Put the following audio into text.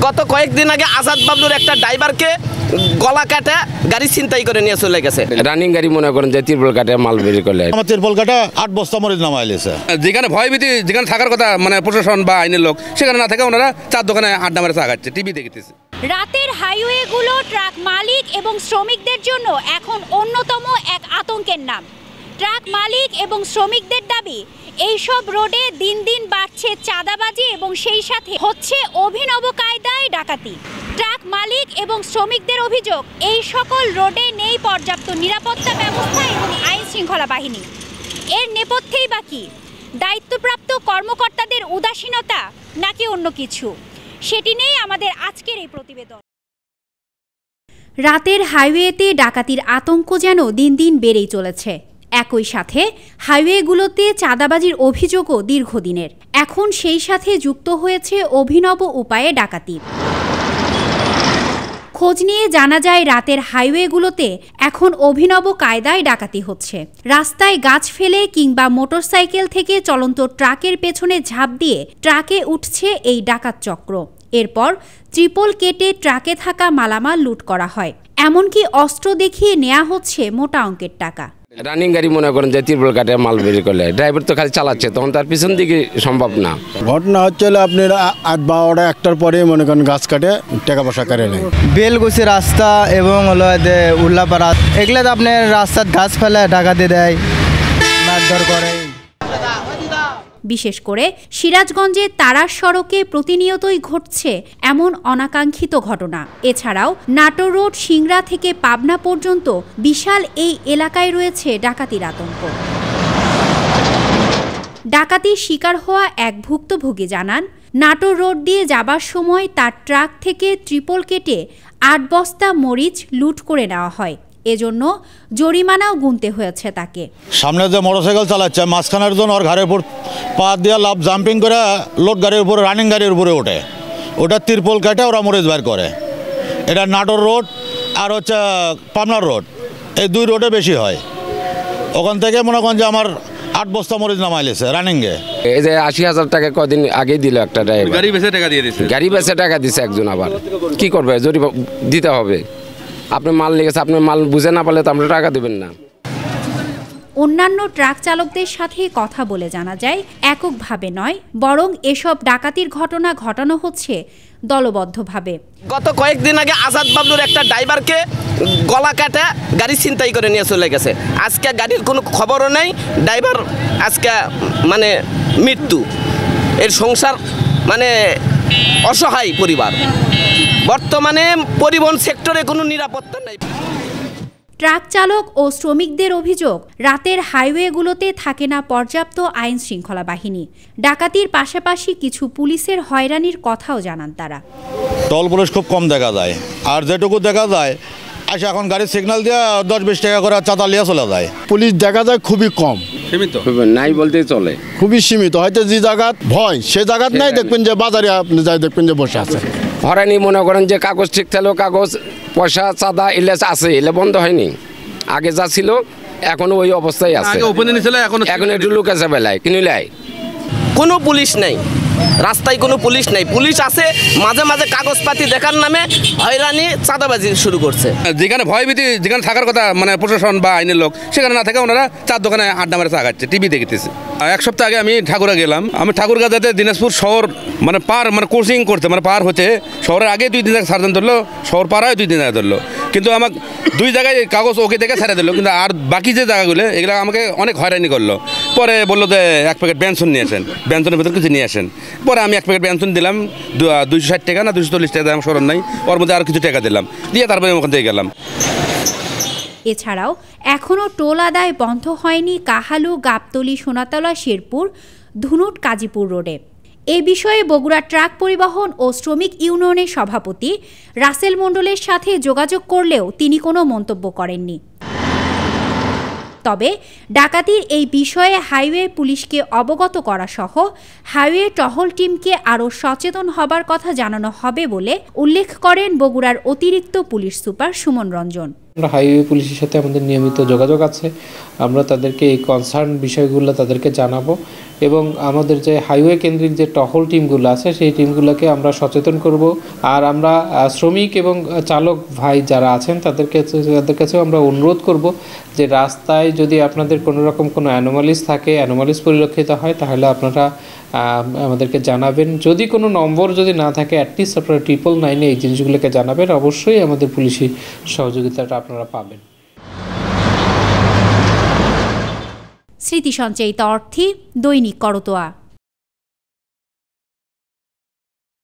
গত কয়েকদিন আগে আজাদ বাবলুর একটা ড্রাইভারকে গলা কাটা গাড়ি ছিনতাই করে নিয়ে চলে গেছে। রানিং গাড়ি মনে করেন যে তিরপল কাটে মাল বের করলে আমার তিরপল কাটা 8 বস্তা মরিচ নামাইলেছে। যেখানে ভয়ভীতি যেখানে থাকার কথা মানে প্রশাসন বা আইনের লোক সেখানে না থাকে ওনারা চার দোকানে আড্ডা মারে চা খাচ্ছে, টিভি দেখতেছে। রাতের হাইওয়েগুলো ট্রাক মালিক এবং শ্রমিকদের জন্য এখন অন্যতম এক আতঙ্কের নাম। ট্রাক মালিক এবং শ্রমিকদের দাবি, এইসব রোডে দিন দিন বাড়ছে চাঁদাবাজি এবং সেই সাথে হচ্ছে অভিনব কায়দায় ডাকাতি। ট্রাক মালিক এবং শ্রমিকদের অভিযোগ, এই সকল রোডে নেই পর্যাপ্ত নিরাপত্তা ব্যবস্থা এবং আইন শৃঙ্খলা বাহিনী। এর নেপথ্যেই বা কি? দায়িত্বপ্রাপ্ত কর্মকর্তাদের উদাসীনতা নাকি অন্য কিছু? সেটি নিয়েই আমাদের আজকের এই প্রতিবেদন। রাতের হাইওয়েতে ডাকাতির আতঙ্ক যেন দিন দিন বেড়েই চলেছে। একই সাথে হাইওয়েগুলোতে চাঁদাবাজির অভিযোগও দীর্ঘদিনের। এখন সেই সাথে যুক্ত হয়েছে অভিনব উপায়ে ডাকাতি। খোঁজ নিয়ে জানা যায়, রাতের হাইওয়েগুলোতে এখন অভিনব কায়দায় ডাকাতি হচ্ছে। রাস্তায় গাছ ফেলে কিংবা মোটরসাইকেল থেকে চলন্ত ট্রাকের পেছনে ঝাঁপ দিয়ে ট্রাকে উঠছে এই ডাকাত চক্র। এরপর ট্রিপল কেটে ট্রাকে থাকা মালামাল লুট করা হয়, এমনকি অস্ত্র দেখিয়ে নেওয়া হচ্ছে মোটা অঙ্কের টাকা। রানিং গাড়ি মনে করেন যে তিরপল কাটে মাল বের করলে ড্রাইভার তো খালি চালাচ্ছে, তখন তার পিছন দিকে সম্ভব না। ঘটনা হচ্ছে আপনার 8-12টা একটার পরে মনে করেন গাছ কাটে টাকা পয়সা করে নেয়। বেলগুছি রাস্তা এবং হলো উল্লাপাড়া এগুলো তো আপনার রাস্তার গাছ ফেলে ডাকাতি দেয়, মারধর করে। বিশেষ করে সিরাজগঞ্জে তারাস সড়কে প্রতিনিয়তই ঘটছে এমন অনাকাঙ্ক্ষিত ঘটনা। এছাড়াও নাটোর রোড সিংড়া থেকে পাবনা পর্যন্ত বিশাল এই এলাকায় রয়েছে ডাকাতির আতঙ্ক। ডাকাতির শিকার হওয়া এক ভুক্তভোগী জানান, নাটোর রোড দিয়ে যাবার সময় তার ট্রাক থেকে ট্রিপল কেটে 8 বস্তা মরিচ লুট করে নেওয়া হয়। এজন্য জরিমানাও গুনতে হয়েছে তাকে। সামনে যে মোটরসাইকেল চালাচ্ছে মাঝখানের জন্য ওর ঘাড়ের উপর পা দিয়ে লাভ জাম্পিং করে লোড গাড়ির উপরে রানিং গাড়ির উপরে ওঠে, ওটা তিরপল কাটে ওরা মরিচ বের করে। এটা নাটোর রোড আর হচ্ছে পাবনার রোড, এই 2 রোডে বেশি হয়। ওখান থেকে মনে করেন যে আমার 8 বস্তা মরিচ নামাইলেছে রানিংয়ে। এই যে 80,000 টাকা কদিন আগেই দিল একটা ড্রাইভার, গাড়ি বেচে টাকা দিয়ে দিচ্ছে। গাড়ি বেচে টাকা দিচ্ছে একজন, আবার কি করবে, জরিমানা দিতে হবে। আপনি মাল লেগেছে, আপনি মাল বুঝে না পারলে তো আমরা টাকা দেবেন না। অন্যান্য ট্রাক চালকদের সাথে কথা বলে জানা যায়, এককভাবে নয় বরং এসব ডাকাতির ঘটনা ঘটানো হচ্ছে দলবদ্ধভাবে। গত কয়েকদিন আগে আজাদ বাবলুর একটা ড্রাইভারকে গলা কাটা গাড়ি ছিনতাই করে নিয়ে চলে গেছে। আজকে গাড়ির কোনো খবরও নেই, ড্রাইভার আজকে মানে মৃত্যু। এর সংসার মানে অসহায় পরিবার। বর্তমানে পরিবহন সেক্টরে কোনো নিরাপত্তা নেই। ট্রাক চালক ও শ্রমিকদের অভিযোগ, রাতের হাইওয়েগুলোতে থাকে না পর্যাপ্ত আইন শৃঙ্খলা বাহিনী। ডাকাতির পাশাপাশি কিছু পুলিশের হয়রানির কথাও জানান তারা। টল পুলিশ খুব কম দেখা যায়, আর যেটুকু দেখা যায় আসে এখন গাড়ির সিগন্যাল দিয়ে 10-20 টাকা করে চাঁদা লিয়ে চলে যায়। পুলিশ দেখা যায় খুবই কম, সীমিত, নাই বলতেই চলে, খুবই সীমিত। হয়তো যে জায়গাত ভয় সে জায়গাত নাই, দেখবেন যে বাজারে আপনি যাই দেখবেন যে বসে আছে। হয়রানি মনে করেন যে কাগজ ঠিক থাকলেও কাগজ পয়সা চাঁদা এলে আছে, এলে বন্ধ হয়নি। আগে যা ছিল এখনো ওই অবস্থায় আছে, এখন একটু লোক আছে বেলায় কিনিলাই। কোনো পুলিশ নেই রাস্তায়, কোনো পুলিশ নেই। পুলিশ আছে মাঝে মাঝে কাগজপাতি দেখার নামে হয়রানি চাঁদাবাজি শুরু করছে। যেখানে ভয়ভীতি যেখানে থাকার কথা মানে প্রশাসন বা আইনের লোক সেখানে না থাকে ওনারা চার দোকানে আড্ডা মারে চা খাচ্ছে, টিভি দেখতেছে। 1 সপ্তাহ আগে আমি ঠাকুরগাঁ গেলাম। আমি ঠাকুরগাঁ যাতে দিনাজপুর শহর মানে পার মানে কোচিং করতে মানে পার হতে শহরের আগে 2 দিন সার্জন ধরলো, শহর পাড়ায় 2 দিন ধরলো, কিন্তু আমাকে 2 জায়গায় কাগজ ওকে দেখে ছেড়ে দিল। কিন্তু আর বাকি যে জায়গাগুলো এগুলো আমাকে অনেক হয়রানি করলো। পরে বললো যে 1 প্যাকেট ব্যঞ্জন নিয়ে আসেন, ব্যঞ্জনের ভেতর কিছু নিয়ে আসেন। পরে আমি 1 প্যাকেট ব্যঞ্জন দিলাম, 260 টাকা না 240 টাকা, আমার স্মরণ নাই। ওর মধ্যে আর কিছু টাকা দিলাম, দিয়ে তারপরে ওখান থেকে গেলাম। এছাড়াও এখনও টোল আদায় বন্ধ হয়নি কাহালু, গাবতলী, সোনাতলা, শেরপুর, ধুনুট, কাজীপুর রোডে। এ বিষয়ে বগুড়া ট্রাক পরিবহন ও শ্রমিক ইউনিয়নের সভাপতি রাসেল মণ্ডলের সাথে যোগাযোগ করলেও তিনি কোনো মন্তব্য করেননি। তবে ডাকাতির এই বিষয়ে হাইওয়ে পুলিশকে অবগত করা সহ হাইওয়ে টহল টিমকে আরও সচেতন হবার কথা জানানো হবে বলে উল্লেখ করেন বগুড়ার অতিরিক্ত পুলিশ সুপার সুমন রঞ্জন। আমরা হাইওয়ে পুলিশের সাথে আমাদের নিয়মিত যোগাযোগ আছে, আমরা তাদেরকে এই কনসার্ন বিষয়গুলো তাদেরকে জানাবো এবং আমাদের যে হাইওয়ে কেন্দ্রিক যে টহল টিমগুলো আছে সেই টিমগুলোকে আমরা সচেতন করব। আর আমরা শ্রমিক এবং চালক ভাই যারা আছেন তাদের কাছেও আমরা অনুরোধ করব যে রাস্তায় যদি আপনাদের কোনো রকম কোনো অ্যানোমালিস পরিলক্ষিত হয় তাহলে আপনারা আমাদেরকে জানাবেন। যদি কোনো নম্বর যদি না থাকে অ্যাটলিস্ট আপনারা 999 এই জিনিসগুলোকে জানাবেন, অবশ্যই আমাদের পুলিশি সহযোগিতাটা আপনারা পাবেন। স্মৃতি সঞ্চয়িত অর্থে দৈনিক করতোয়া।